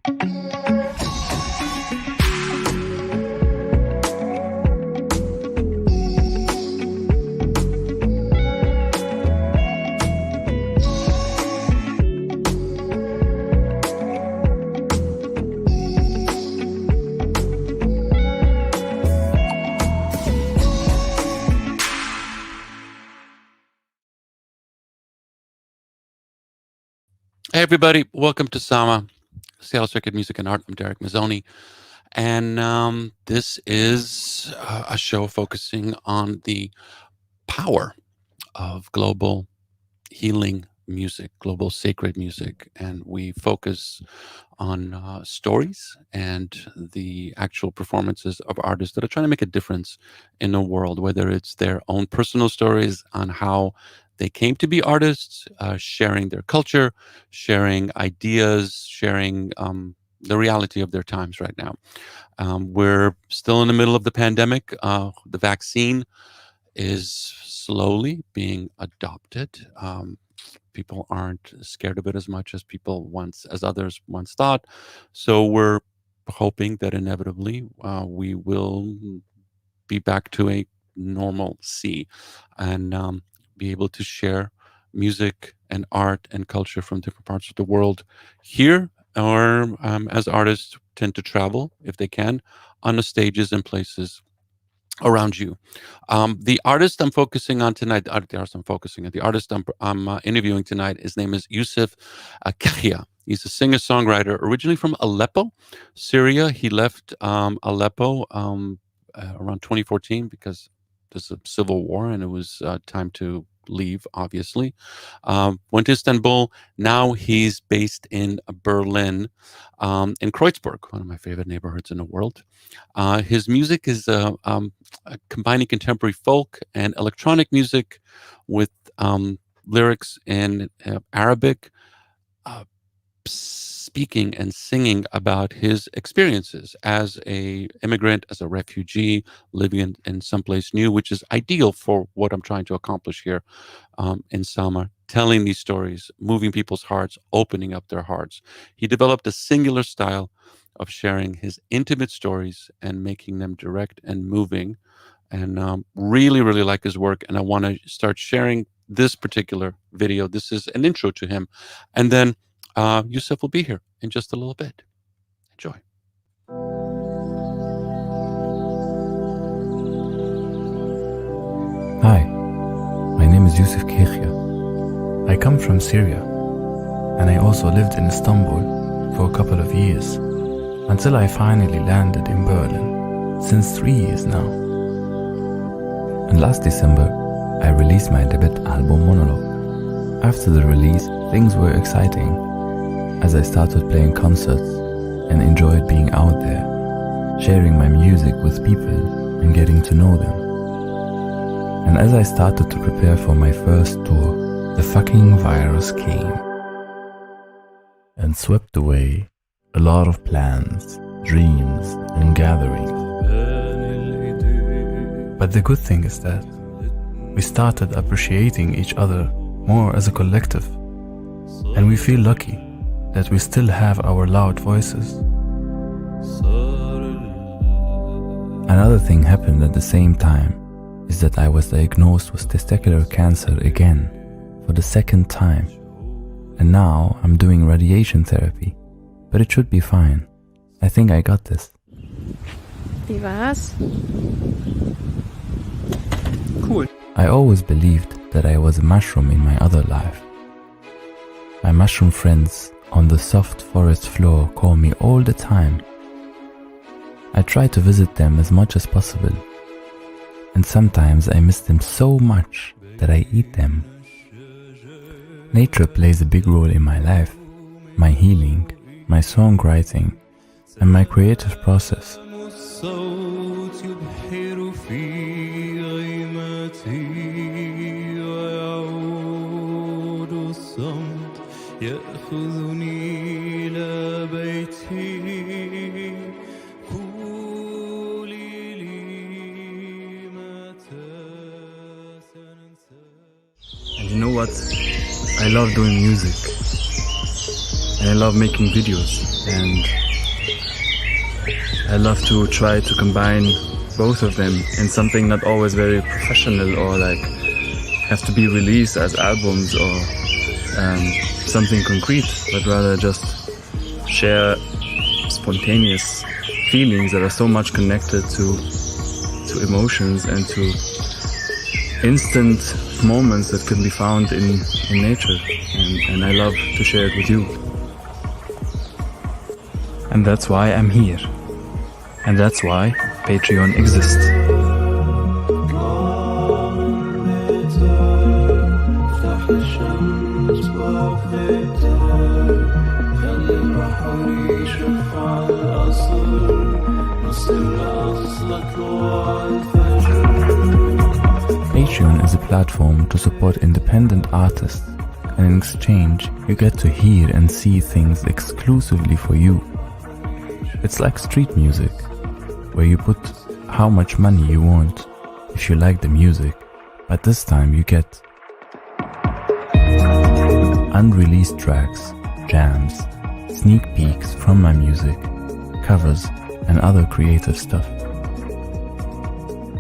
Hey everybody, welcome to Sama, Seattle Circuit Music and Art. I'm Derek Mazzoni, and this is a show focusing on the power of global healing music, global sacred music, and we focus on stories and the actual performances of artists that are trying to make a difference in the world, whether it's their own personal stories on how they came to be artists, sharing their culture, sharing ideas, sharing the reality of their times right now. We're still in the middle of the pandemic. The vaccine is slowly being adopted. People aren't scared of it as much as others once thought. So we're hoping that inevitably we will be back to a normalcy and be able to share music and art and culture from different parts of the world here, or as artists tend to travel, if they can, on the stages and places around you. The artist I'm focusing on tonight, the artist I'm interviewing tonight, his name is Yousef Kekhia. He's a singer-songwriter originally from Aleppo, Syria. He left Aleppo around 2014 because there's a civil war and it was time to leave, obviously. Went to Istanbul. Now he's based in Berlin, in Kreuzberg, one of my favorite neighborhoods in the world. His music is combining contemporary folk and electronic music with lyrics in Arabic, speaking and singing about his experiences as a immigrant, as a refugee, living in someplace new, which is ideal for what I'm trying to accomplish here in Selma, telling these stories, moving people's hearts, opening up their hearts. He developed a singular style of sharing his intimate stories and making them direct and moving, and really, really like his work. And I want to start sharing this particular video. This is an intro to him. And then Yousef will be here in just a little bit. Enjoy. Hi, my name is Yousef Kekhia. I come from Syria, and I also lived in Istanbul for a couple of years, until I finally landed in Berlin, since 3 years now. And last December, I released my debut album, Monologue. After the release, things were exciting, as I started playing concerts and enjoyed being out there, sharing my music with people and getting to know them. And as I started to prepare for my first tour, the fucking virus came and swept away a lot of plans, dreams, and gatherings. But the good thing is that we started appreciating each other more as a collective, and we feel lucky that we still have our loud voices. Another thing happened at the same time is that I was diagnosed with testicular cancer again for the second time, and now I'm doing radiation therapy, but it should be fine. I think I got this. Wie war's? Cool. I always believed that I was a mushroom in my other life. My mushroom friends on the soft forest floor call me all the time. I try to visit them as much as possible, and sometimes I miss them so much that I eat them. Nature plays a big role in my life, my healing, my songwriting, and my creative process. And you know what? I love doing music. and I love making videos, and I love to try to combine both of them in something not always very professional or like have to be released as albums or something concrete, but rather just share spontaneous feelings that are so much connected to emotions and to instant moments that can be found in nature, and I love to share it with you. And that's why I'm here. And that's why Patreon exists. Patreon is a platform to support independent artists, and in exchange you get to hear and see things exclusively for you. It's like street music, where you put how much money you want if you like the music, but this time you get unreleased tracks, jams, sneak peeks from my music, covers and other creative stuff.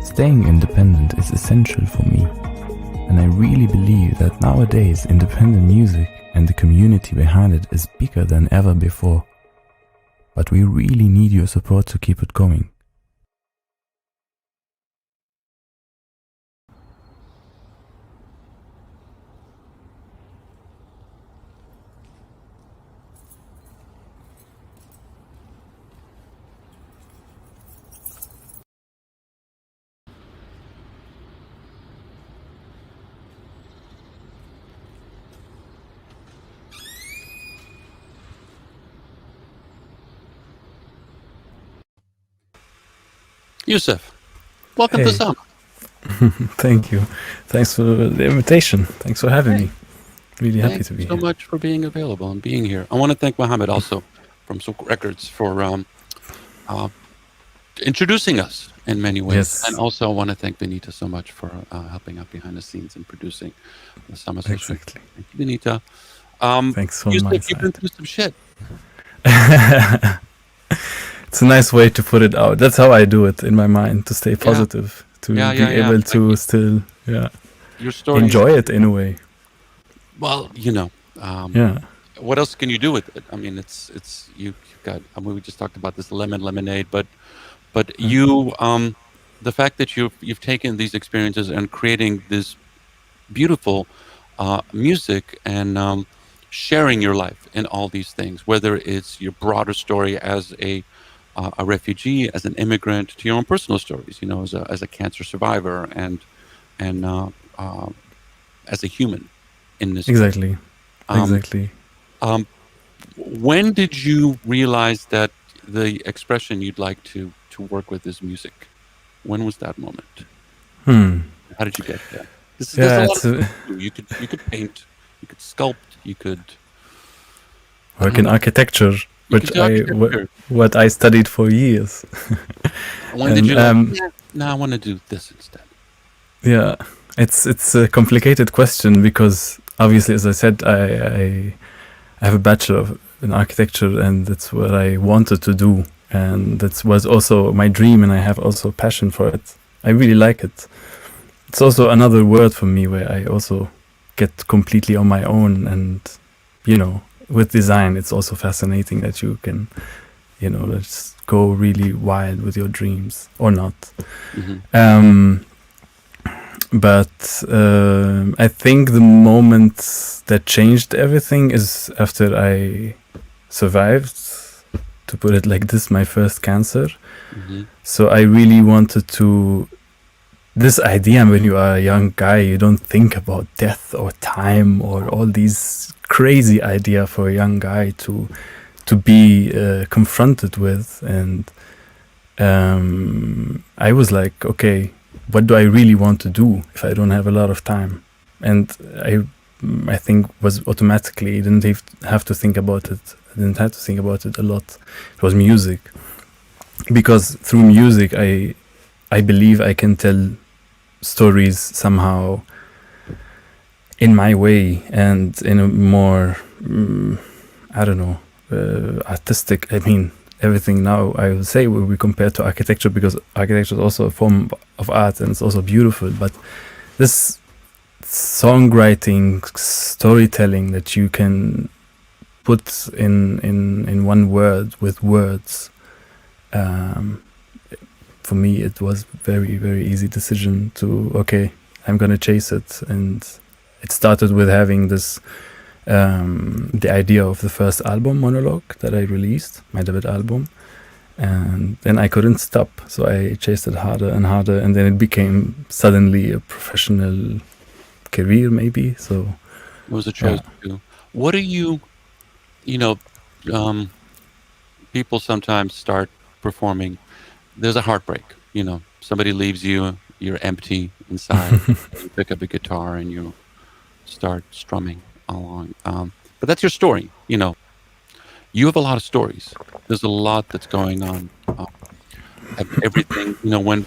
Staying independent is essential for me, and I really believe that nowadays independent music and the community behind it is bigger than ever before. But we really need your support to keep it going. Yousef, welcome to Hey. Sama. Thank you. Thanks for the invitation. Thanks for having me. Really happy to be Thanks so here. much for being available and being here. I want to thank Mohammed also from Souk Records for introducing us in many ways. Yes. And also I want to thank Benita so much for helping out behind the scenes and producing the Sama session. Exactly. Thank you, Benita. Thanks for Yousef, my you've been side. through some shit. It's a nice way to put it out. That's how I do it in my mind, to stay positive, to be able to still Your story. enjoy it in a way. Well, what else can you do with it? I mean, it's you've got. I mean, we just talked about this lemonade, but you, the fact that you've taken these experiences and creating this beautiful music and sharing your life in all these things, whether it's your broader story as a refugee, as an immigrant, to your own personal stories, as a cancer survivor and as a human in this. Exactly. Exactly. When did you realize that the expression you'd like to work with is music? When was that moment? How did you get there? You could paint, you could sculpt, you could work in architecture, what I studied for years. When did you no, I want to do this instead? Yeah, it's a complicated question because obviously, as I said, I have a bachelor in architecture, and that's what I wanted to do, and that was also my dream, and I have also passion for it. I really like it. It's also another word for me where I also get completely on my own, and with design, it's also fascinating that you can, let's go really wild with your dreams or not. Mm-hmm. But I think the moment that changed everything is after I survived, to put it like this, my first cancer. Mm-hmm. So I really wanted to, this idea, when you are a young guy, you don't think about death or time or all these crazy idea for a young guy to be confronted with. And I was like, okay, what do I really want to do if I don't have a lot of time? And I think was automatically, I didn't have to think about it. I didn't have to think about it a lot. It was music, because through music, I believe I can tell stories somehow in my way and in a more I don't know, artistic. I mean, everything now I would say will be compared to architecture, because architecture is also a form of art and it's also beautiful. But this songwriting, storytelling that you can put in one word with words, um, for me it was very easy decision to, okay, I'm gonna chase it. And it started with having this the idea of the first album, Monologue, that I released, my debut album. And then I couldn't stop, so I chased it harder and harder, and then it became suddenly a professional career, maybe. So It was a choice too. What are you, you know, um, people sometimes start performing. There's a heartbreak, somebody leaves you, you're empty inside. You pick up a guitar and you start strumming along. But that's your story. You have a lot of stories. There's a lot that's going on. Everything,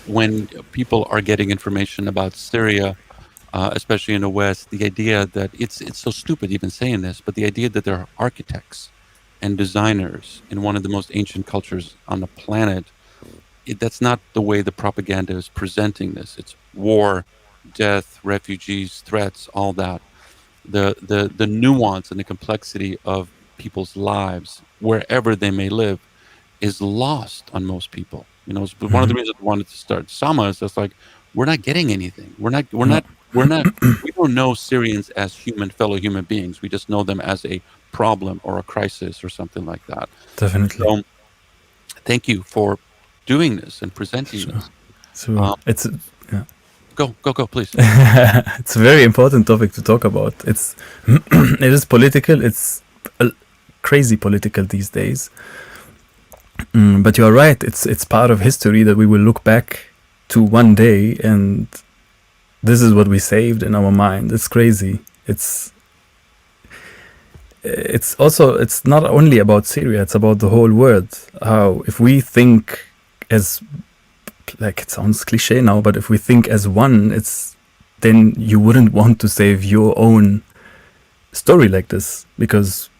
when people are getting information about Syria, especially in the West, the idea that it's so stupid even saying this, but the idea that there are architects and designers in one of the most ancient cultures on the planet, that's not the way the propaganda is presenting this. It's war, death, refugees, threats, all that. The nuance and the complexity of people's lives, wherever they may live, is lost on most people. It's one of the reasons I wanted to start Sama is just like, we're not getting anything. We don't know Syrians as fellow human beings. We just know them as a problem or a crisis or something like that. Definitely. So thank you for doing this and presenting this. So it's Go, please. it's a very important topic to talk about. It is political. It's crazy political these days. But you are right. It's part of history that we will look back to one day, and this is what we saved in our mind. It's crazy. It's also, it's not only about Syria. It's about the whole world. How if we think as, like, it sounds cliche now, but if we think as one, then you wouldn't want to save your own story like this, because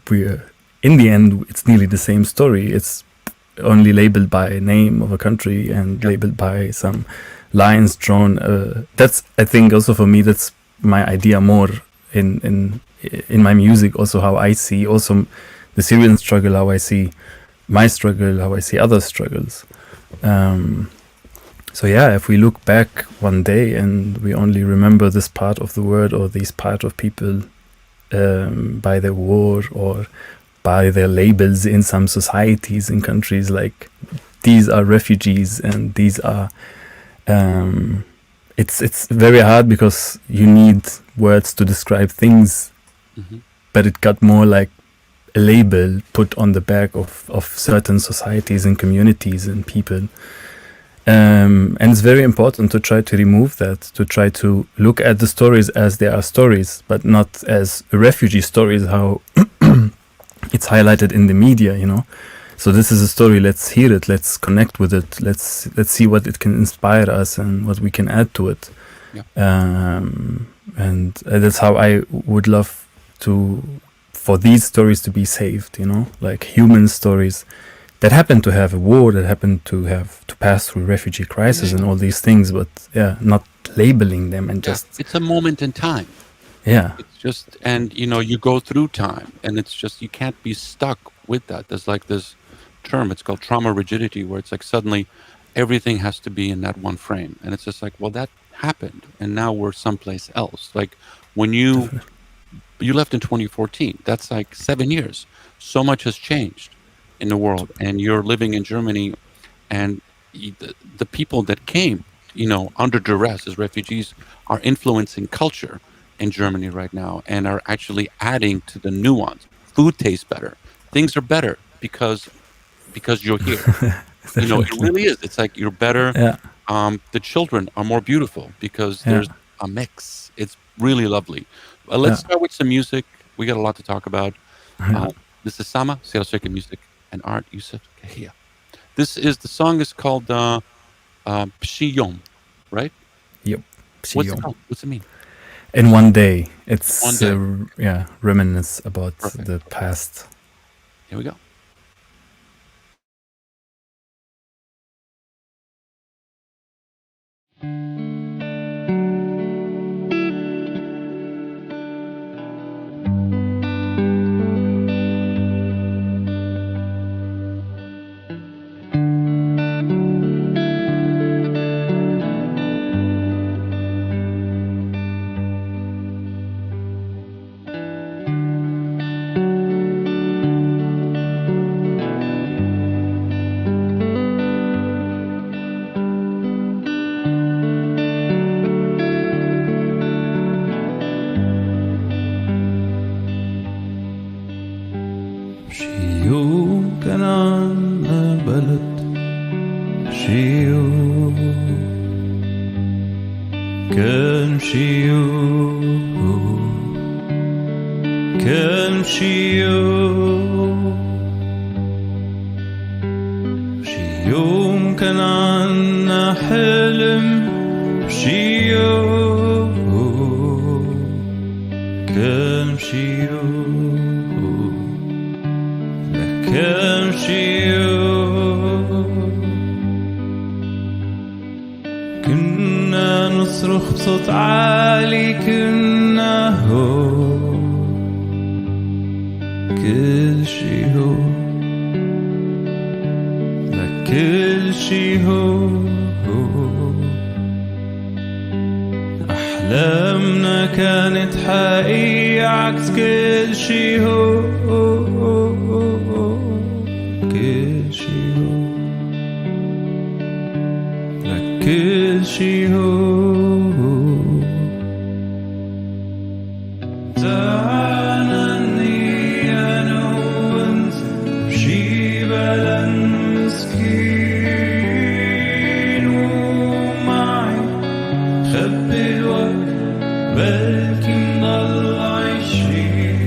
we're, in the end, it's nearly the same story. It's only labeled by a name of a country and labeled by some lines drawn. That's, I think, also for me, that's my idea more in my music. Also, how I see also the Syrian struggle, how I see my struggle, how I see other struggles. So yeah, if we look back one day and we only remember this part of the world or these part of people by their war or by their labels in some societies in countries, like these are refugees and these are it's very hard because you need words to describe things, but it got more like a label put on the back of certain societies and communities and people. And it's very important to try to remove that, to try to look at the stories as they are stories, but not as refugee stories, how it's highlighted in the media, So this is a story, let's hear it, let's connect with it, let's see what it can inspire us and what we can add to it. And that's how I would love for these stories to be saved, like human stories that happen to have a war, that happen to pass through refugee crisis and all these things, but not labeling them and just... It's a moment in time. Yeah. It's just, and you go through time, and it's just, you can't be stuck with that. There's like this term, it's called trauma rigidity, where it's like suddenly everything has to be in that one frame. And it's just like, well, that happened, and now we're someplace else. Like when you left in 2014, that's like 7 years. So much has changed in the world, and you're living in Germany, and the people that came, under duress as refugees are influencing culture in Germany right now and are actually adding to the nuance. Food tastes better. Things are better because you're here. It really is. It's like you're better. The children are more beautiful because there's a mix. It's really lovely. Let's start with some music. We got a lot to talk about. This is Sama, Sales Circuit Music and Art, Yousef Kekhia. The song is called Pshiyom, right? Yep. What's it called? What's it mean? In one day. It's One day. reminisce about Perfect. the past. Here we go. شيوخ كان عنا بلد شيوخ كان شيوخ كان شيوخ كان عنا حلم شيوخ كان شيوخ كان شيوخ كنا نصرخ بصوت عالي كنا هو كل شي هو كل شي هو أحلامنا كانت حقيقة عكس كل شي هو كل شي هو كل شي هو تعانني أنا وأنت بشي بلد مسكين ومعي خبي الوقت بلكي نضل عايشين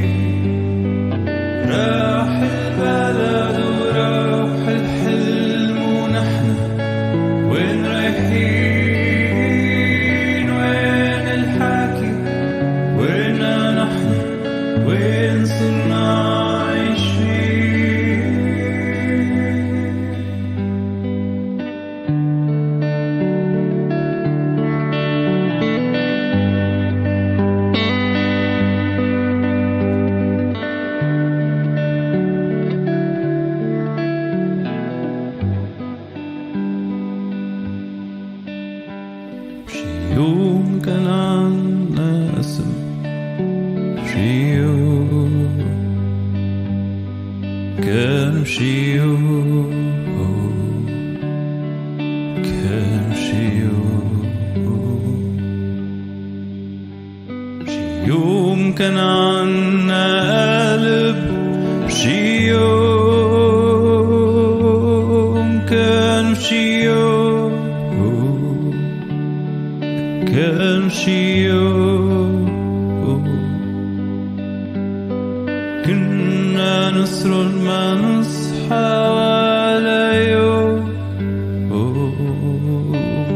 راح البلد وراح الحلم ونحن وين رايحين وين الحكي وين نحن وين صرنا عايشين شي يوم كان عنا اسم شي يوم كان شي يوم كان شي يوم شي يوم كان عنا قلب شي يوم كان شي يوم كان شي يوم كنا نسرد ما نصحى ولا يوم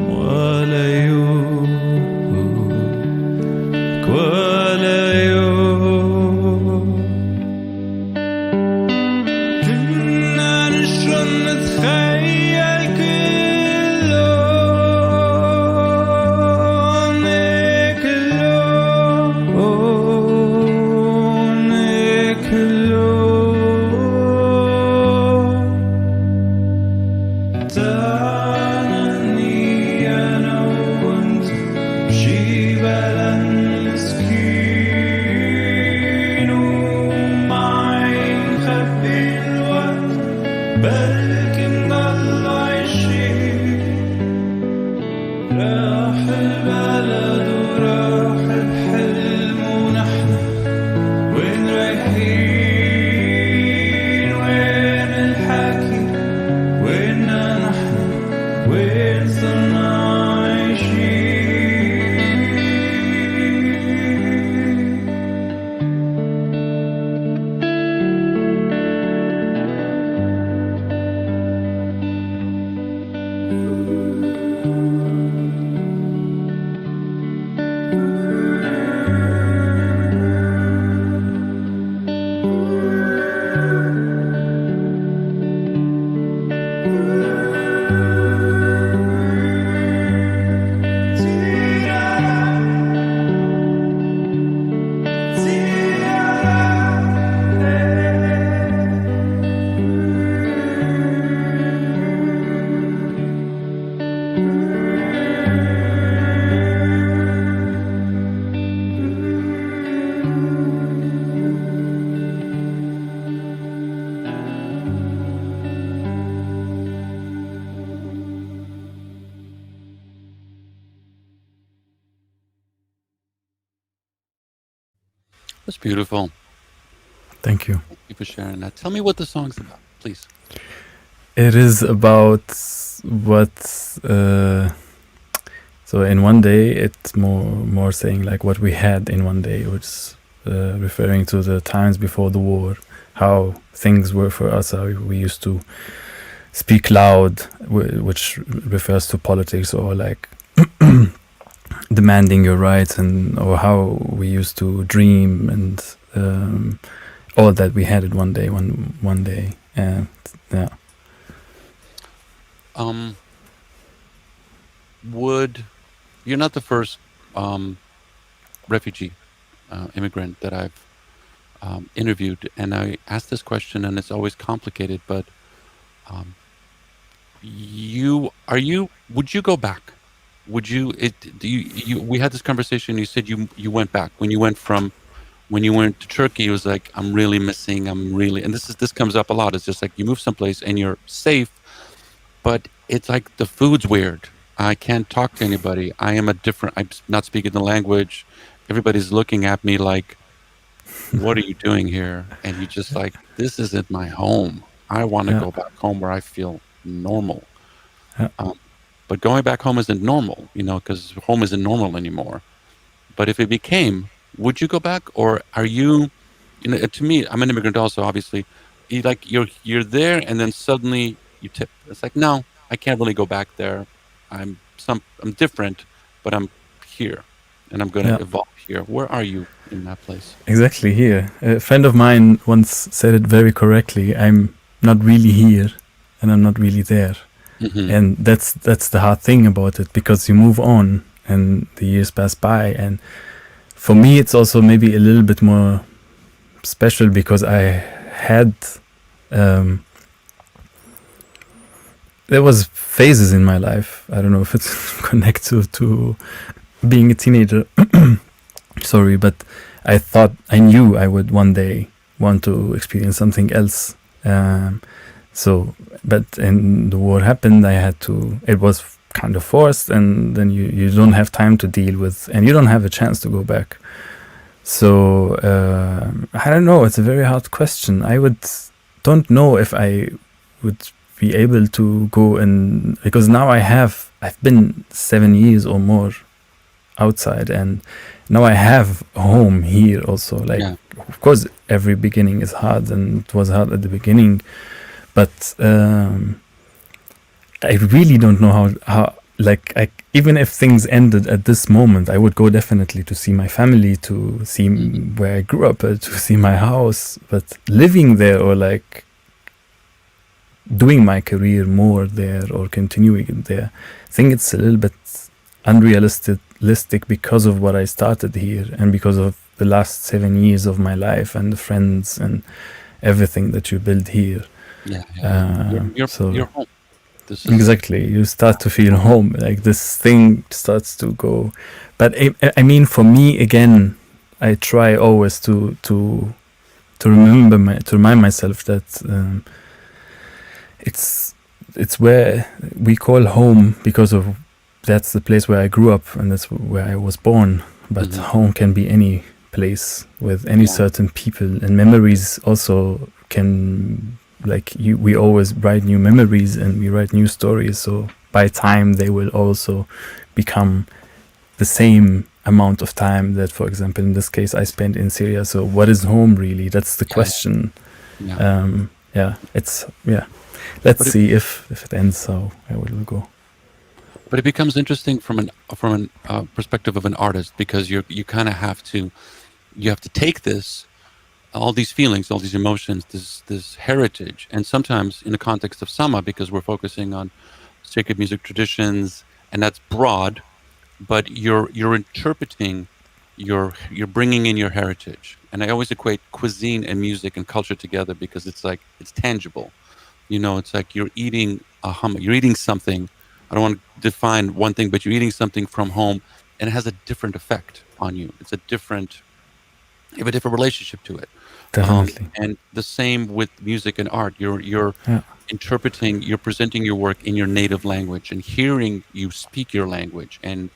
ولا يوم ولا يوم كنا نشرد نتخيل كل لون كل لون كل لون تعانني أنا وأنت بشي بلد مسكين ومعي نخبي الوقت بلكي نضل That's beautiful. Thank you. Thank you for sharing that. Tell me what the song's about, please. It is about what. So in one day, it's more saying like what we had in one day, which is referring to the times before the war, how things were for us, how we used to speak loud, which refers to politics, or like demanding your rights, and or how we used to dream, and all that we had it one day, one day, and yeah. Would you're not the first refugee immigrant that I've interviewed, and I asked this question, and it's always complicated. But would you go back? Would you? Do you? We had this conversation. You said you went back when you went to Turkey. It was like I'm really missing. And this comes up a lot. It's just like you move someplace and you're safe, but it's like the food's weird. I can't talk to anybody. I'm not speaking the language. Everybody's looking at me like, what are you doing here? And you just like, this isn't my home. I want to go back home where I feel normal. Yeah. But going back home isn't normal, because home isn't normal anymore. But if it became, would you go back, or are you? To me, I'm an immigrant also. Obviously, you're there, and then suddenly you tip. It's like, no, I can't really go back there. I'm different, but I'm here, and I'm going to evolve here. Where are you in that place? Exactly here. A friend of mine once said it very correctly. I'm not really here, and I'm not really there. Mm-hmm. And that's the hard thing about it, because you move on, and the years pass by. And for me, it's also maybe a little bit more special because I had there was phases in my life. I don't know if it's connected to being a teenager. Sorry, but I knew I would one day want to experience something else. But when the war happened, it was kind of forced, and then you don't have time to deal with, and you don't have a chance to go back. So I don't know. It's a very hard question. Don't know if I would be able to go, and because now I've been 7 years or more outside, and now I have a home here also. Of course, every beginning is hard, and it was hard at the beginning, but I really don't know how even if things ended at this moment, I would go definitely to see my family, to see where I grew up, to see my house. But living there, or doing my career more there, or continuing it there, I think it's a little bit unrealistic because of what I started here, and because of the last 7 years of my life, and the friends and everything that you build here. You're home. Exactly, you start to feel home, like this thing starts to go. But I mean, for me, again, I try always to remind myself that it's where we call home, because of that's the place where I grew up, and that's where I was born. But home can be any place with any certain people, and memories also can. We always write new memories, and we write new stories, so by time they will also become the same amount of time that, for example, in this case, I spent in Syria. So what is home really? That's the question. Let's see if it ends how I will go. But it becomes interesting from a perspective of an artist, because you kind of have to take all these feelings, all these emotions, this heritage, and sometimes in the context of Sama, because we're focusing on sacred music traditions, and that's broad, but you're interpreting, you're bringing in your heritage. And I always equate cuisine and music and culture together, because it's tangible. It's like you're eating you're eating something. I don't want to define one thing, but you're eating something from home, and it has a different effect on you. You have a different relationship to it. Definitely. And the same with music and art. You're interpreting, you're presenting your work in your native language, and hearing you speak your language, and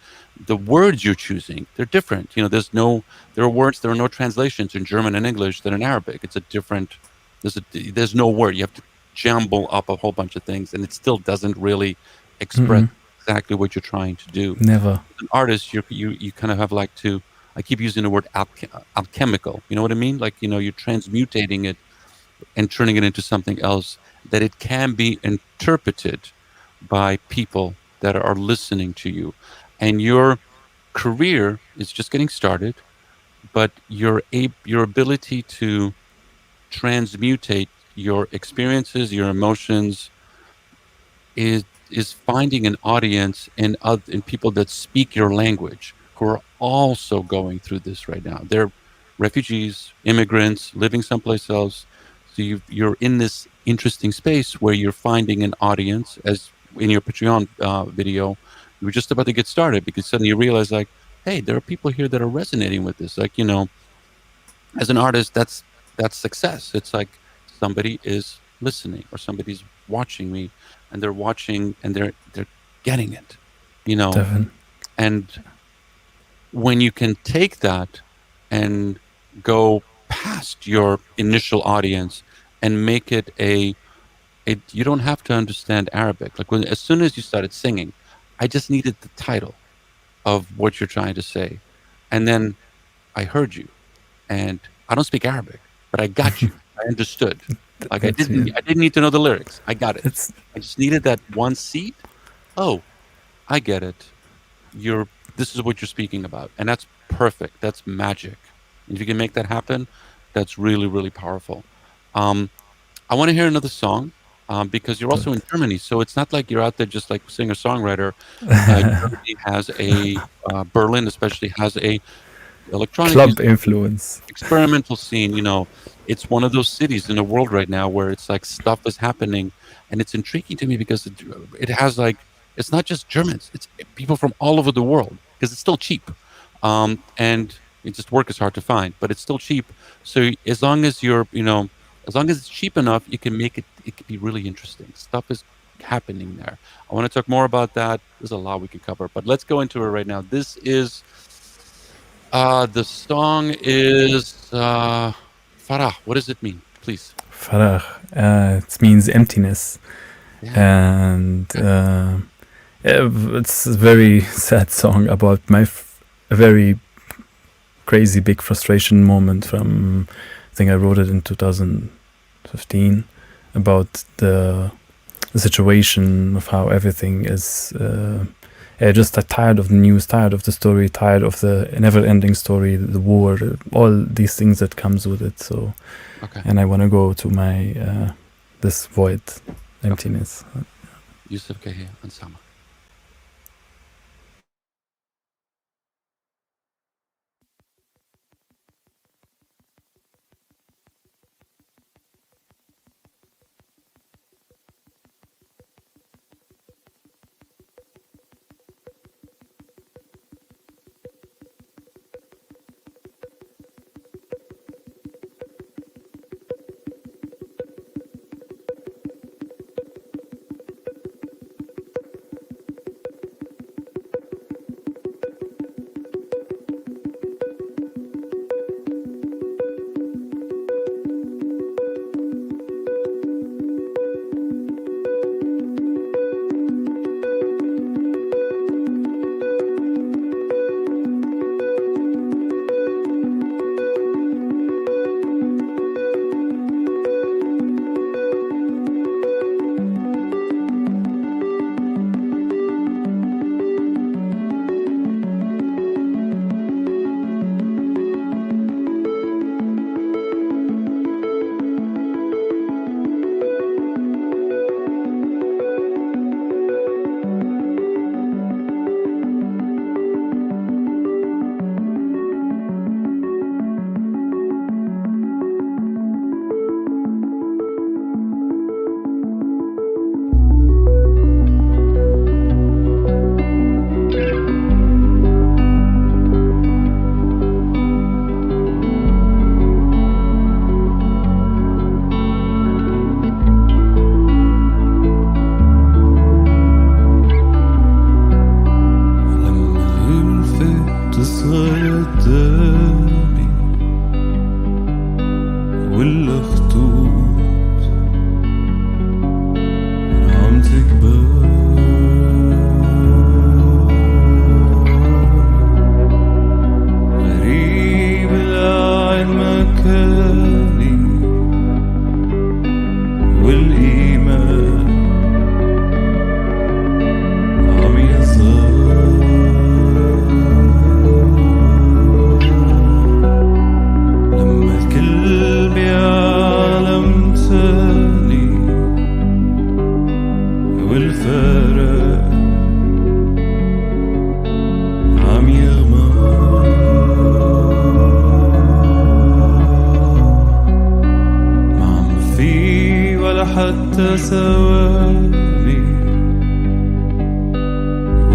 the words you're choosing, they're different. There are words, there are no translations in German and English than in Arabic. It's a different, there's no word. You have to jumble up a whole bunch of things, and it still doesn't really express Mm-mm. exactly what you're trying to do. Never. As an artist, you kind of have like to, I keep using the word alchemical. You know what I mean? Like, you're transmutating it and turning it into something else that it can be interpreted by people that are listening to you. And your career is just getting started, but your ability to transmutate your experiences, your emotions, is finding an audience in people that speak your language, who are also going through this right now. They're refugees, immigrants, living someplace else. So you're in this interesting space where you're finding an audience. As in your Patreon video, you were just about to get started because suddenly you realize, like, hey, there are people here that are resonating with this. Like, as an artist, that's success. It's like somebody is listening or somebody's watching me, and they're watching and they're getting it, you know. Devin. And when you can take that and go past your initial audience and make it you don't have to understand Arabic. Like, as soon as you started singing, I just needed the title of what you're trying to say, and then I heard you. And I don't speak Arabic, but I got you. I understood. Like, That's it. I didn't need to know the lyrics. I got it. It's I just needed that one seed. Oh, I get it. This is what you're speaking about. And that's perfect. That's magic. If you can make that happen, that's really, really powerful. Um, I want to hear another song, because you're good. also in Germany. So it's not like you're out there just like singer-songwriter. Germany has Berlin especially has a electronic Club music influence. experimental scene. It's one of those cities in the world right now where it's like stuff is happening, and it's intriguing to me because it has, like, it's not just Germans, it's people from all over the world, because it's still cheap. And it just work is hard to find, but it's still cheap. So as long as as long as it's cheap enough, you can make it could be really interesting. Stuff is happening there. I want to talk more about that. There's a lot we can cover, but let's go into it right now. This is the song is Farah. What does it mean? Please. Farah. It means emptiness. Yeah. And it's a very sad song about a very crazy big frustration moment from, I think I wrote it in 2015, about the situation of how everything is just tired of the news, tired of the story, tired of the never-ending story, the war, all these things that comes with it. So, Okay. and I want to go to my this void, emptiness. Yousef Kekhia and Sama. والإيمان عم يصغر لما الكل بعالم تاني والفرق عم يغمر ما عم في ولا حتى ثواني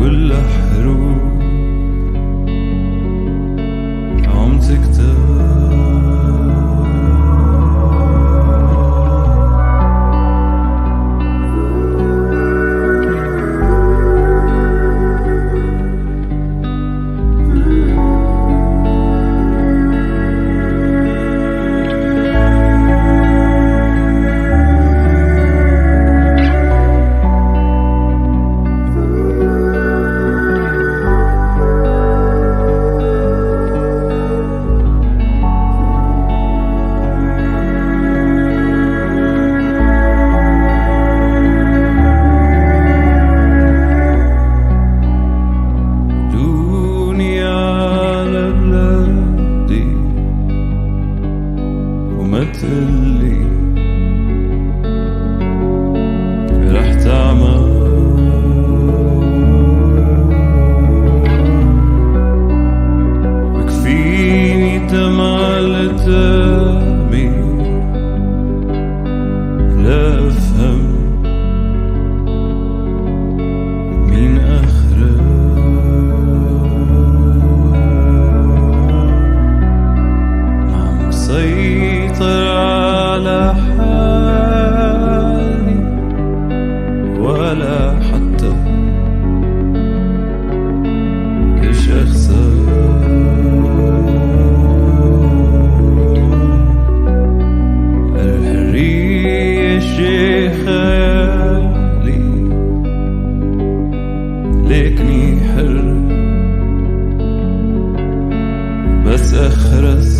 والحروب عم تكتر تقلي رح تعمل بكفيني دمع لتامي لا أفهم مين آخرك عم سيطر على حالي ولا حتى إيش أخسر الحرية شي خيالي ليكني حر بس أخرس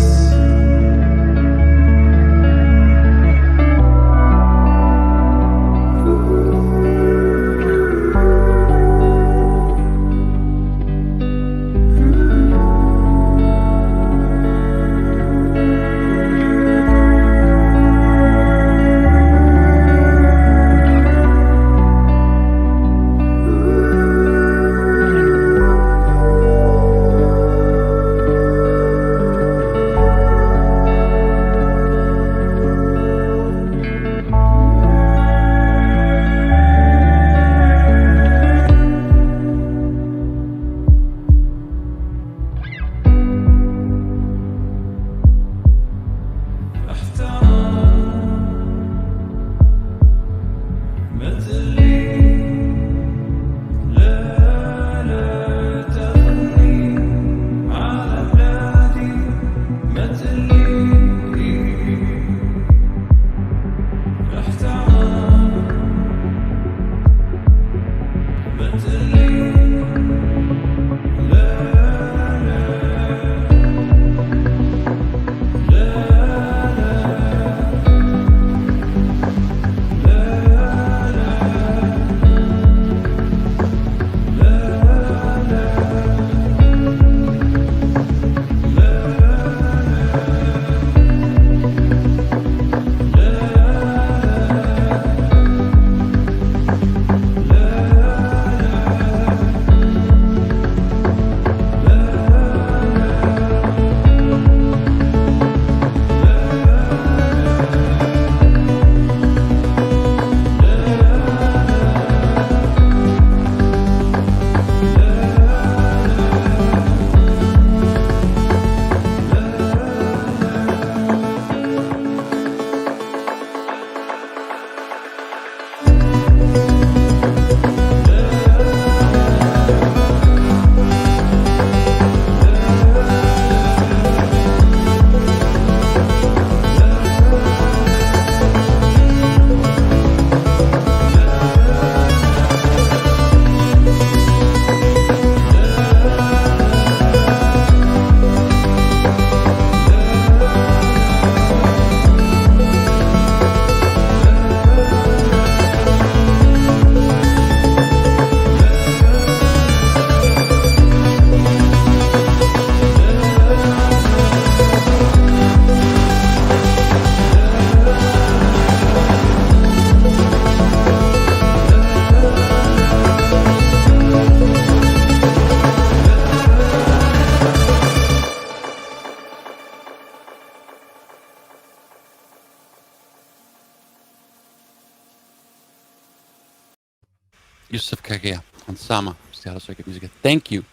Yousef Kekhia on Sama, Seattle Circuit Music. Thank you.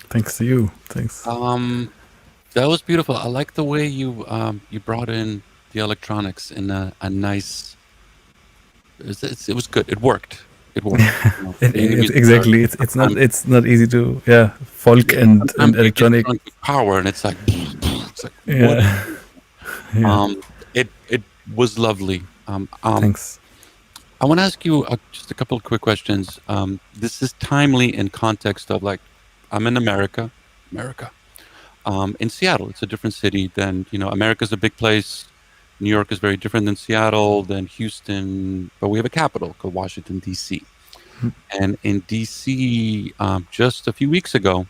Thanks to you. Thanks. That was beautiful. I like the way you brought in the electronics in a nice. It was good. It worked. It worked. You know, being a music nerd, Exactly. It's not sometimes it's not easy to folk yeah, and sometimes you get electronic. drunk with power, and it's like it's like what are you Yeah. doing? Yeah. It was lovely. Thanks. I want to ask you just a couple of quick questions. This is timely in context of like, I'm in America. In Seattle, it's a different city than, America's a big place. New York is very different than Seattle, than Houston, but we have a capital called Washington, D.C. And in D.C., just a few weeks ago,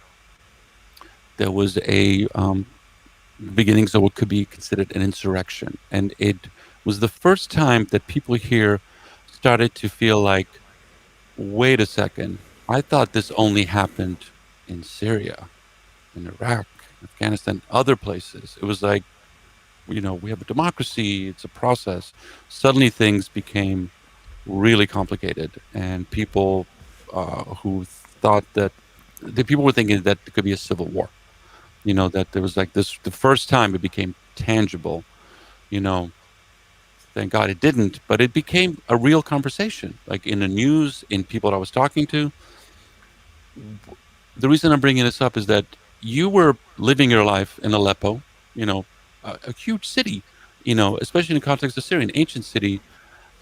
there was a beginnings of what could be considered an insurrection. And it was the first time that people here started to feel like, wait a second, I thought this only happened in Syria, in Iraq, Afghanistan, other places. It was like, we have a democracy, it's a process. Suddenly things became really complicated, and people who thought that the people were thinking that there could be a civil war. That there was like this, the first time it became tangible, you know, thank God it didn't, but it became a real conversation, like in the news, in people that I was talking to. The reason I'm bringing this up is that you were living your life in Aleppo, a huge city, especially in the context of Syria, an ancient city,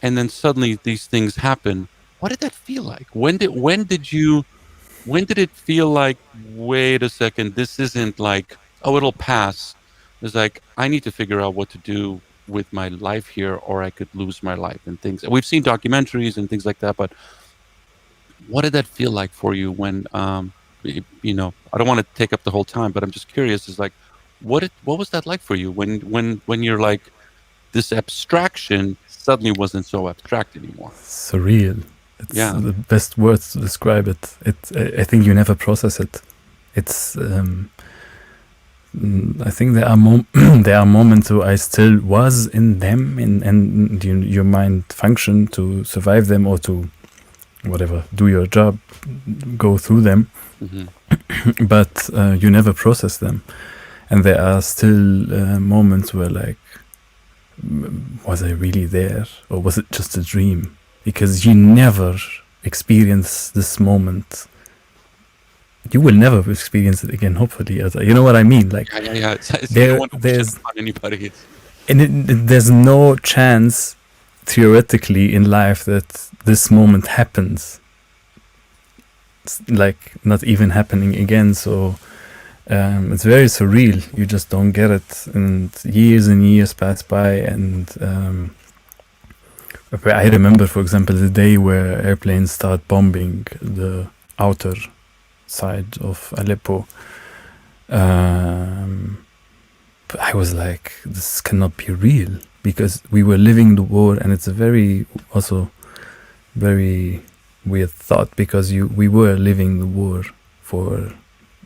and then suddenly these things happen. What did that feel like? When did it feel like, wait a second, this isn't like, oh, it'll pass. It's like, I need to figure out what to do with my life here, or I could lose my life and things. We've seen documentaries and things like that, but what did that feel like for you when, I don't want to take up the whole time, but I'm just curious, is like, what was that like for you when you're like, this abstraction suddenly wasn't so abstract anymore? Surreal. It's Yeah. the best words to describe it. I think you never process it. It's I think there are there are moments where I still was in them, and your mind function to survive them or to whatever, do your job, go through them, Hmm. but you never process them. And there are still moments where like, was I really there, or was it just a dream? Because you never experience this moment. You will never experience it again, hopefully. You know what I mean? Like, Yeah. You don't want to wish it there's upon anybody. there's no chance theoretically in life that this moment happens. It's like not even happening again. So it's very surreal. You just don't get it, and years pass by. And I remember, for example, the day where airplanes start bombing the outer side of Aleppo. I was like, this cannot be real, because we were living the war, and it's a very weird thought, because we were living the war for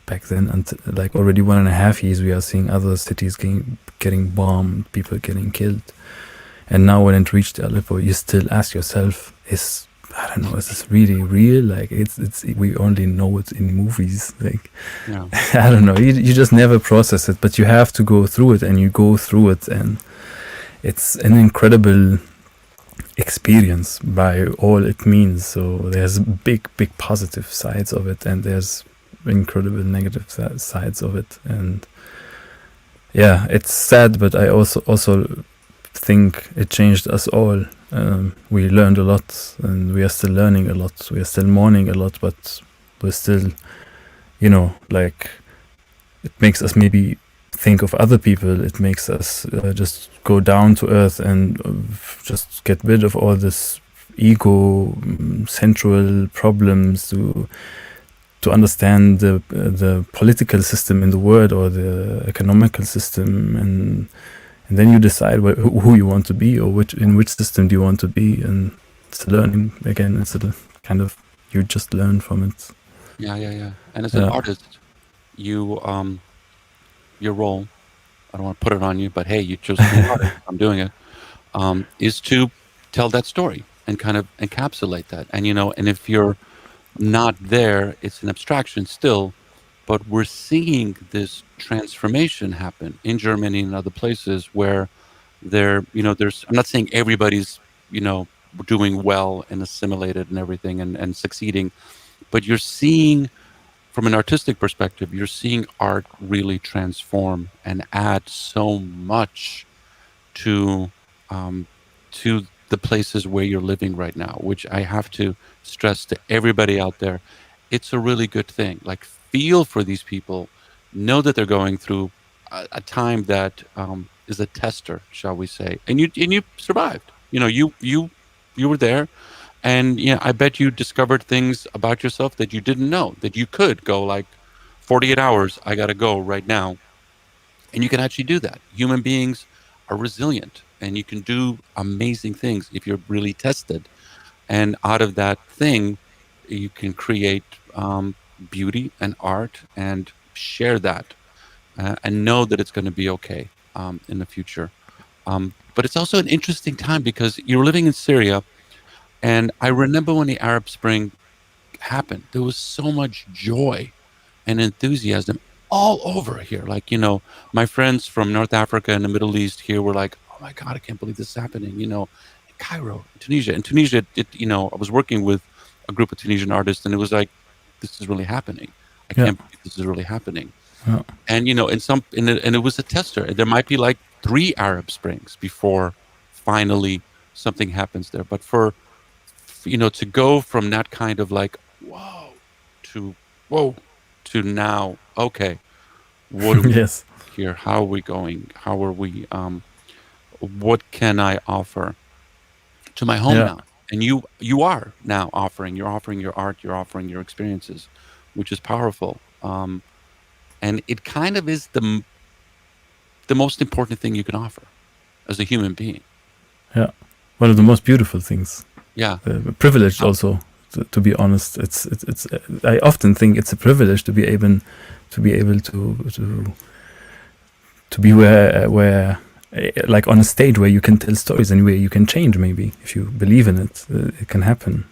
back then, and like already 1.5 years we are seeing other cities getting bombed, people getting killed, and now when it reached Aleppo, you still ask yourself, is this really real? Like it's we only know it in movies, like Yeah. I don't know, you just never process it, but you have to go through it, and you go through it, and it's an incredible experience by all it means. So there's big positive sides of it, and there's incredible negative sides of it, and yeah, it's sad, but I also think it changed us all. We learned a lot, and we are still learning a lot, we are still mourning a lot, but we're still, like, it makes us maybe think of other people. It makes us just go down to earth and just get rid of all this ego central problems, to understand the political system in the world, or the economical system, and then you decide who you want to be, or in which system do you want to be. And it's learning again. It's a kind of, you just learn from it. Yeah. And as an artist, you your role, I don't want to put it on you, but hey, you chose to be an artist. I'm doing it. Is to tell that story. and kind of encapsulate that. And and if you're not there, it's an abstraction still, but we're seeing this transformation happen in Germany and other places where there's, I'm not saying everybody's, you know, doing well and assimilated and everything and succeeding, but you're seeing from an artistic perspective, you're seeing art really transform and add so much to um, to the places where you're living right now, which I have to stress to everybody out there. It's a really good thing. Like, feel for these people, know that they're going through a time that is a tester, shall we say, and you survived. You were there, and I bet you discovered things about yourself that you didn't know, that you could go like 48 hours. I got to go right now, and you can actually do that. Human beings are resilient, and you can do amazing things if you're really tested. And out of that thing, you can create beauty and art and share that, and know that it's going to be okay in the future. But it's also an interesting time because you're living in Syria, and I remember when the Arab Spring happened, there was so much joy and enthusiasm all over here. Like, my friends from North Africa and the Middle East here were like, "Oh my God, I can't believe this is happening." In Cairo, in Tunisia. In Tunisia, I was working with a group of Tunisian artists, and it was like, "This is really happening. I Yeah. can't believe this is really happening." Yeah. And and it was a tester. There might be like 3 Arab Springs before finally something happens there. But to go from that kind of like to whoa to now, okay, what do we Yes. here? How are we going? How are we? What can I offer to my home Yeah. now? And you are now offering. You're offering your art. You're offering your experiences, which is powerful. And it kind of is the most important thing you can offer as a human being. Yeah. One of the most beautiful things. Yeah. Privileged also. To be honest, it's. I often think it's a privilege to be able to be where like on a stage where you can tell stories and where you can change. Maybe if you believe in it, it can happen.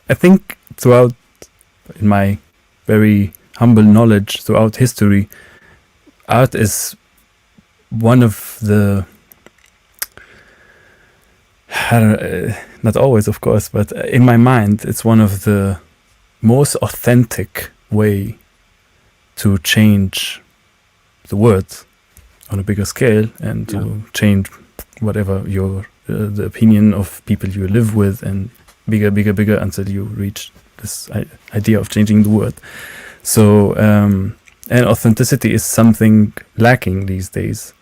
I think throughout, in my very humble knowledge, throughout history, art is one of the not always, of course, but in my mind, it's one of the most authentic way to change the world on a bigger scale and to change whatever your the opinion of people you live with, and bigger until you reach this idea of changing the world. So and authenticity is something lacking these days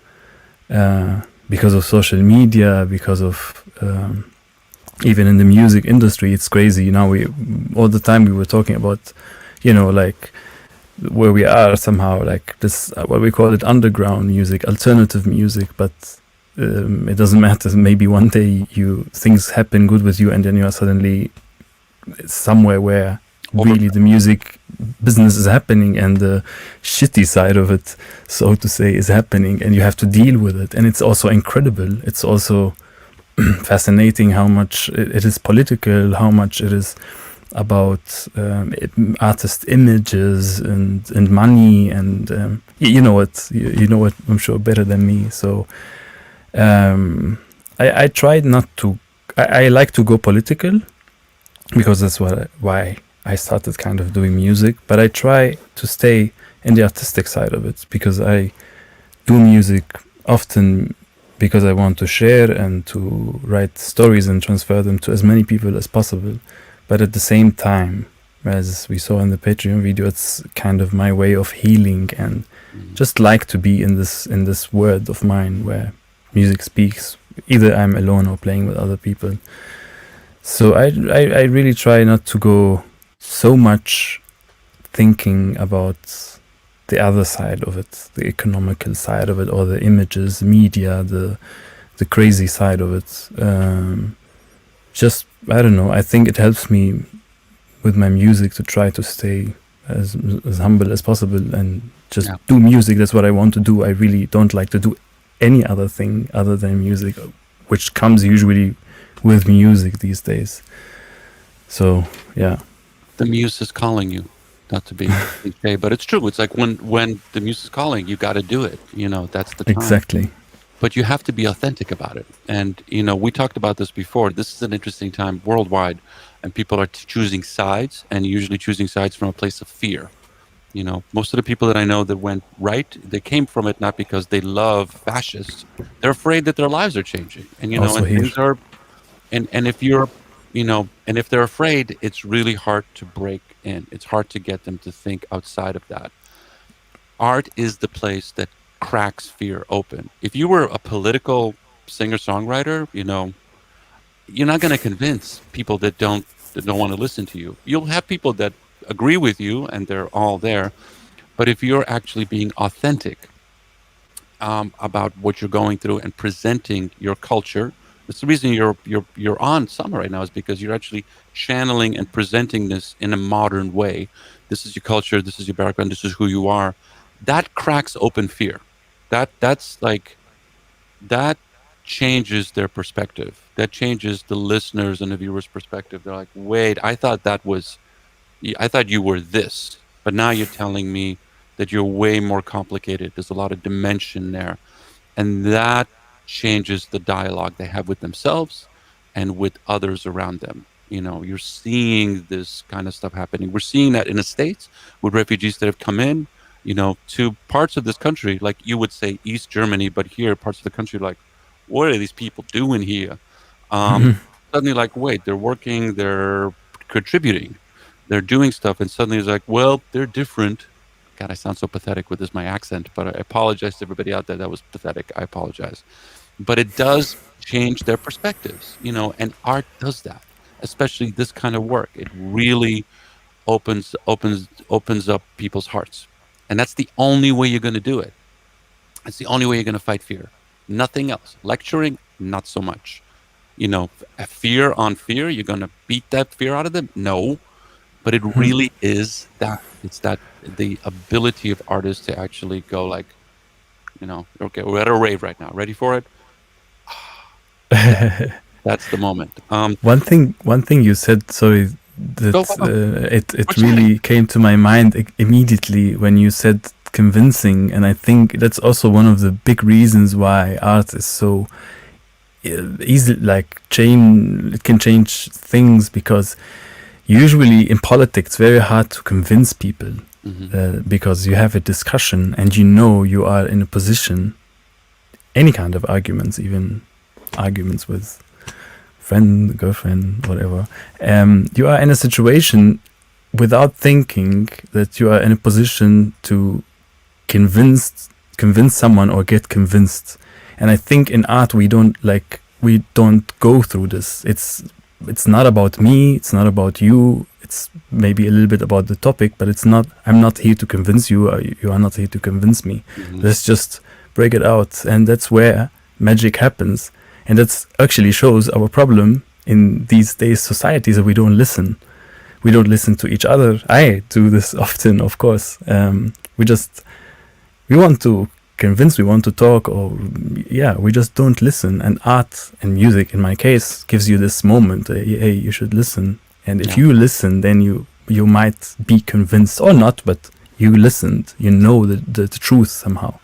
because of social media, because of even in the music industry. It's crazy. We all the time we were talking about, like where we are somehow like this, what we call it, underground music, alternative music, but it doesn't matter. Maybe one day things happen good with you, and then you are suddenly somewhere where really the music business is happening, and the shitty side of it, so to say, is happening, and you have to deal with it. And it's also incredible. It's also fascinating how much it is political, how much it is about artist images and money, and you know what I'm sure better than me. So I tried not to. I like to go political because that's why I started kind of doing music. But I try to stay in the artistic side of it, because I do music often because I want to share and to write stories and transfer them to as many people as possible. But at the same time, as we saw in the Patreon video, it's kind of my way of healing, and just like to be in this world of mine where music speaks. Either I'm alone or playing with other people. So I really try not to go so much thinking about the other side of it, the economical side of it, or the images, media, the crazy side of it. Just, I don't know, I think it helps me with my music to try to stay as humble as possible and just do music. That's what I want to do. I really don't like to do any other thing other than music, which comes usually with music these days. So yeah, The muse is calling you. Not to be cliche, but it's true. It's like when the muse is calling, you got to do it. That's the time. exactly. But you have to be authentic about it. And we talked about this before. This is an interesting time worldwide, and people are choosing sides, and usually choosing sides from a place of fear. Most of the people that I know that went right, they came from it not because they love fascists. They're afraid that their lives are changing, and Also and here. things are, and if you're, and if they're afraid, it's really hard to break in. It's hard to get them to think outside of that. Art is the place that cracks fear open. If you were a political singer-songwriter, you're not going to convince people that don't want to listen to you. You'll have people that agree with you, and they're all there. But if you're actually being authentic about what you're going through and presenting your culture, that's the reason you're on Summer right now, is because you're actually channeling and presenting this in a modern way. This is your culture. This is your background. This is who you are. That cracks open fear. That's like that changes their perspective. That changes the listeners and the viewers' perspective. They're like, wait, I thought you were this, but now you're telling me that you're way more complicated. There's a lot of dimension there. And that changes the dialogue they have with themselves and with others around them. You're seeing this kind of stuff happening. We're seeing that in the States with refugees that have come in, to parts of this country, like you would say East Germany, but here, parts of the country, like, what are these people doing here? Suddenly, like, wait, they're working, they're contributing, they're doing stuff, and suddenly it's like, well, they're different. God, I sound so pathetic with my accent, but I apologize to everybody out there. That was pathetic. I apologize. But it does change their perspectives, and art does that, especially this kind of work. It really opens up people's hearts. And that's the only way you're going to do it. It's the only way you're going to fight fear. Nothing else. Lecturing, not so much. Fear on fear, you're going to beat that fear out of them? No. But it really is that. It's that the ability of artists to actually go like, okay, we're at a rave right now. Ready for it? That's the moment. One thing you said, sorry, that it What's really came to my mind immediately when you said convincing, and I think that's also one of the big reasons why art is so easy, like it can change things, because usually in politics it's very hard to convince people, because you have a discussion and you are in a position, any kind of arguments, even arguments with friend, girlfriend, whatever, you are in a situation without thinking that you are in a position to convince someone or get convinced. And I think in art we don't go through this. It's not about me, it's not about you, it's maybe a little bit about the topic, but I'm not here to convince you, or you are not here to convince me. Let's just break it out. And that's where magic happens. And that actually shows our problem in these days societies, that we don't listen. We don't listen to each other. I do this often, of course. We want to convince, we want to talk, or we just don't listen. And art and music, in my case, gives you this moment. Hey, you should listen. And if you listen, then you might be convinced or not, but you listened. You know the truth somehow.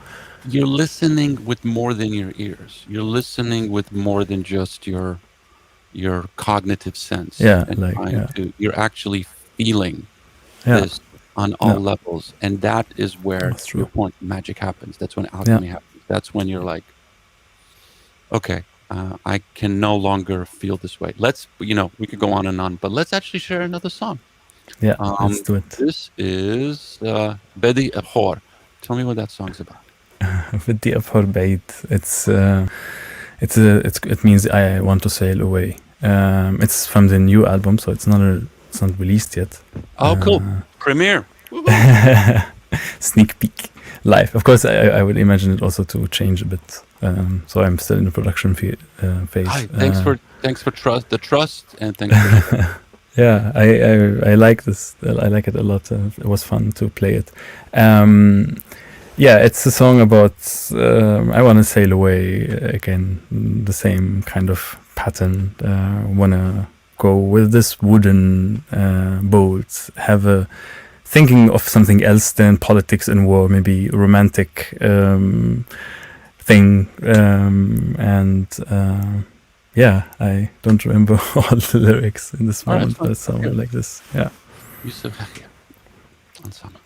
You're listening with more than your ears. You're listening with more than just your cognitive sense. You're actually feeling this on all levels, and that is where, to your point, magic happens. That's when alchemy happens. That's when you're like, okay, I can no longer feel this way. Let's, we could go on, but let's actually share another song. Yeah, let's do it. This is Bedi Abhor. Tell me what that song's about. Bedi Abhor Baid. It means I want to sail away. It's from the new album, so it's not released yet. Oh, cool! Premiere. Sneak peek live. Of course, I would imagine it also to change a bit. So I'm still in the production phase. Hi, thanks for the trust, and thanks for yeah, I like this. I like it a lot. It was fun to play it. It's a song about I want to sail away again. The same kind of pattern. Wanna go with this wooden boat. Thinking of something else than politics and war, maybe romantic thing. Yeah, I don't remember all the lyrics in this moment, but it's somewhere like this. Yeah. Yousef Kekhia on Sama.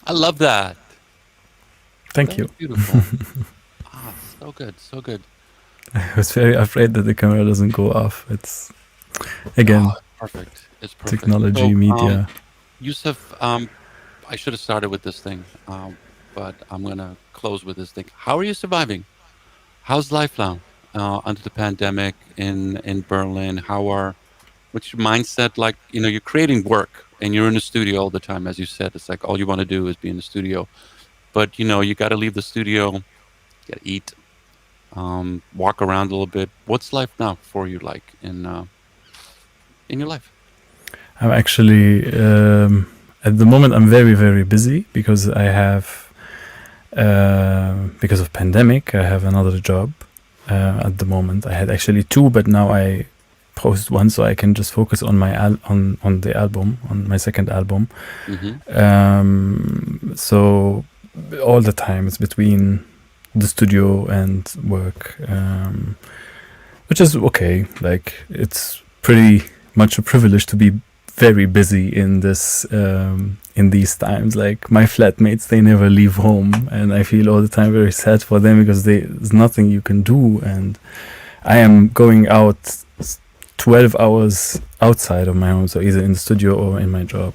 I love that. Thank That you. was beautiful. Ah, so good, so good. I was very afraid that the camera doesn't go off. It's Oh, again it's perfect. It's perfect. technology, So, media. Yusuf, I should have started with this thing, but I'm gonna close with this thing. How are you surviving? How's life now under the pandemic in Berlin? What's your mindset like? You know, you're creating work and you're in the studio all the time, as you said. It's like all you want to do is be in the studio, but you know, you got to leave the studio, got to eat, walk around a little bit. What's life now for you like in your life? I'm actually at the moment I'm very very busy because I have because of pandemic I have another job at the moment. I had actually two, but now I post one so I can just focus on my on the album, on my second album. Hmm. So all the time it's between the studio and work, which is okay. Like it's pretty much a privilege to be very busy in this in these times. Like my flatmates, they never leave home, and I feel all the time very sad for them because there's nothing you can do, and I am going out 12 hours outside of my home, so either in the studio or in my job.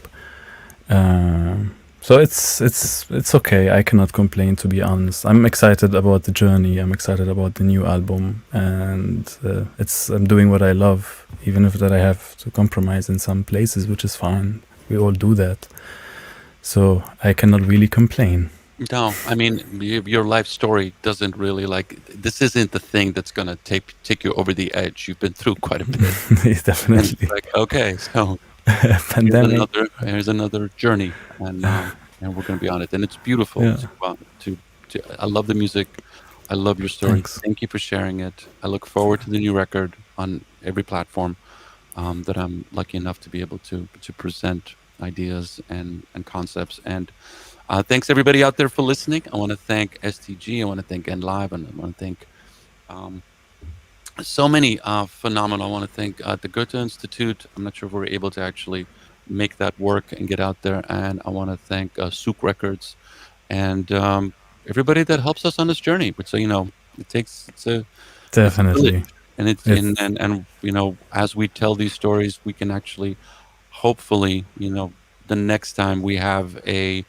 So it's okay. I cannot complain, to be honest. I'm excited about the journey. I'm excited about the new album, and I'm doing what I love, even if that I have to compromise in some places, which is fine. We all do that. So I cannot really complain. No, I mean your life story doesn't really like this isn't the thing that's gonna take you over the edge. You've been through quite a bit, and it's Definitely. like okay, so Pandemic. here's another journey, and we're gonna be on it, and it's beautiful Yeah. to I love the music, I love your story. Thanks. Thank you for sharing it. I look forward to the new record on every platform that I'm lucky enough to be able to present ideas and concepts. And thanks everybody out there for listening. I want to thank STG. I want to thank NLive, and I want to thank um, so many phenomenal. I want to thank the Goethe Institute. I'm not sure if we're able to actually make that work and get out there. And I want to thank Souk Records and everybody that helps us on this journey. Which so you know, it's a village, Definitely. and it's in It's and you know, as we tell these stories, we can actually hopefully, you know, the next time we have a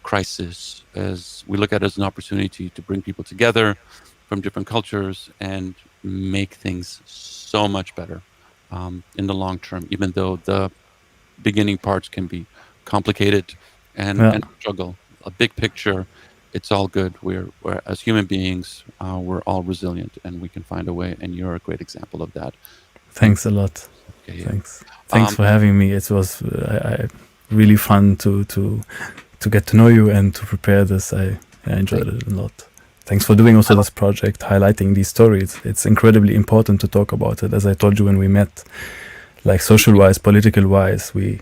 crisis, as we look at it as an opportunity to bring people together from different cultures and make things so much better in the long term, even though the beginning parts can be complicated yeah. and struggle. A big picture, it's all good. We're as human beings, we're all resilient, and we can find a way. And you're a great example of that. Thank Thanks a lot. you. Yeah. Thanks. Thanks Um, for having me. It was really fun to get to know you and to prepare this. I enjoyed it a lot. Thanks for doing also this project, highlighting these stories. It's incredibly important to talk about it. As I told you when we met, like social wise, political wise, we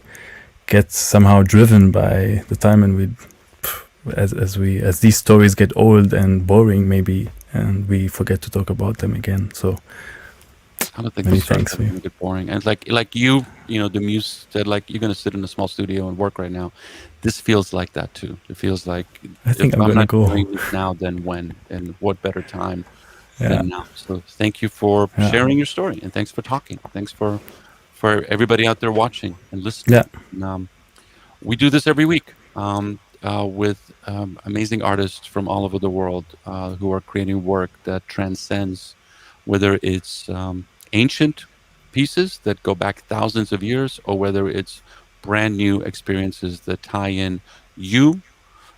get somehow driven by the time, and we, as these stories get old and boring, maybe, and we forget to talk about them again. So I don't think many this started thanks. getting a bit boring. And like you know, the muse said like you're gonna sit in a small studio and work right now. This feels like that too. It feels like I think if I'm I'm gonna not go. doing this now, then when? And what better time Yeah, than now? So thank you for yeah, sharing your story, and thanks for talking. Thanks for everybody out there watching and listening. yeah. And, we do this every week with amazing artists from all over the world who are creating work that transcends, whether it's ancient pieces that go back thousands of years, or whether it's brand new experiences that tie in you.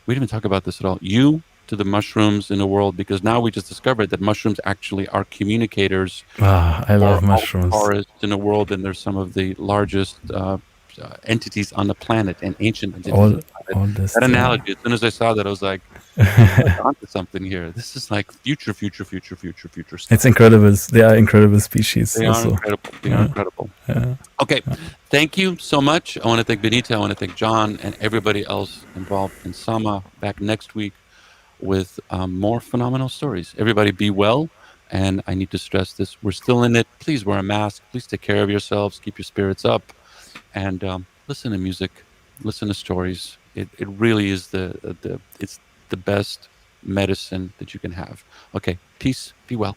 We didn't even talk about this at all. You to the mushrooms in the world, because now we just discovered that mushrooms actually are communicators I for love all the mushrooms. forests in the world, and they're some of the largest entities on the planet and ancient entities on All, the planet. all this. That Yeah. analogy, as soon as I saw that, I was like, "We're like onto something here. This is like future stuff." It's incredible. They are incredible species. They are Also. incredible. They are Yeah. incredible. Yeah. Okay, thank you so much. I want to thank Benita. I want to thank John and everybody else involved in Sama. Back next week with more phenomenal stories. Everybody be well. And I need to stress this. We're still in it. Please wear a mask. Please take care of yourselves. Keep your spirits up. And listen to music. Listen to stories. It really is it's the best medicine that you can have. Okay, peace. Be well.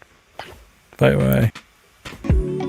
Bye bye.